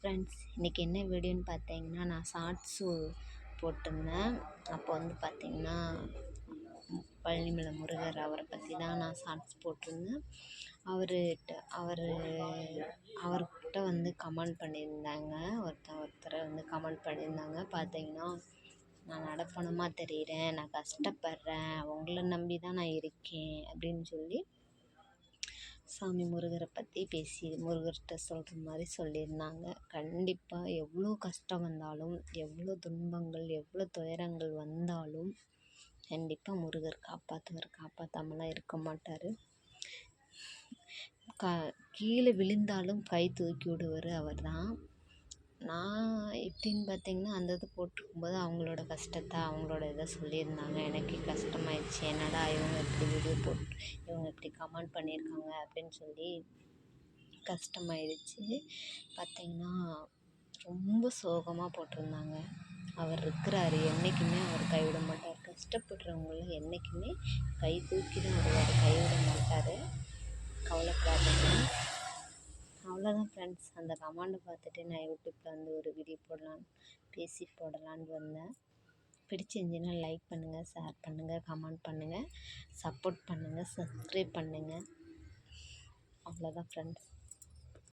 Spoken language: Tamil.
ஃப்ரெண்ட்ஸ், இன்றைக்கி என்ன வீடியோன்னு பார்த்தீங்கன்னா, நான் ஷார்ட்ஸு போட்டிருந்தேன். அப்போ வந்து பார்த்திங்கன்னா, பழனிமலை முருகர் அவரை பற்றி தான் நான் ஷார்ட்ஸ் போட்டிருந்தேன். அவர்கிட்ட வந்து கமெண்ட் பண்ணியிருந்தாங்க. ஒருத்தரை வந்து கமெண்ட் பண்ணியிருந்தாங்க. பார்த்தீங்கன்னா, நான் நடப்பணமாக தெரிகிறேன், நான் கஷ்டப்படுறேன், உங்களை நம்பி தான் நான் இருக்கேன் அப்படின்னு சொல்லி சாமி முருகரை பற்றி முருகர்கிட்ட சொல்கிற மாதிரி சொல்லியிருந்தாங்க. கண்டிப்பாக எவ்வளோ கஷ்டம் வந்தாலும், எவ்வளோ துன்பங்கள், எவ்வளோ துயரங்கள் வந்தாலும் கண்டிப்பாக முருகர் காப்பாற்றுவார். காப்பாற்றாமலாம் இருக்க மாட்டார். கீழே விழுந்தாலும் கை தூக்கி விடுவார் அவர் தான். நான் எப்படின்னு பார்த்தீங்கன்னா, அந்த இது போட்டிருக்கும்போது அவங்களோட கஷ்டத்தை, அவங்களோட இதை சொல்லியிருந்தாங்க. எனக்கே கஷ்டமாயிடுச்சு. என்னடா இவங்க இப்படி வீடியோ இவங்க இப்படி கமெண்ட் பண்ணியிருக்காங்க அப்படின்னு சொல்லி கஷ்டமாயிடுச்சு. பார்த்தீங்கன்னா, ரொம்ப சோகமாக போட்டிருந்தாங்க. அவர் இருக்கிறாரு, என்றைக்குமே அவர் கைவிட மாட்டார். கஷ்டப்படுறவங்கள என்றைக்குமே கை தூக்கி தான் வருவார், கைவிட மாட்டார். கவலைப்படாதீங்க. அவ்வளோதான் ஃப்ரெண்ட்ஸ். அந்த கமெண்டை பார்த்துட்டு நான் யூடியூப்பில் வந்து ஒரு வீடியோ போடலான்னு வந்தேன். பிடிச்சிருந்துச்சின்னா லைக் பண்ணுங்கள், ஷேர் பண்ணுங்கள், கமெண்ட் பண்ணுங்கள், சப்போர்ட் பண்ணுங்கள், சப்ஸ்கிரைப் பண்ணுங்கள். அவ்வளோதான் ஃப்ரெண்ட்ஸ்.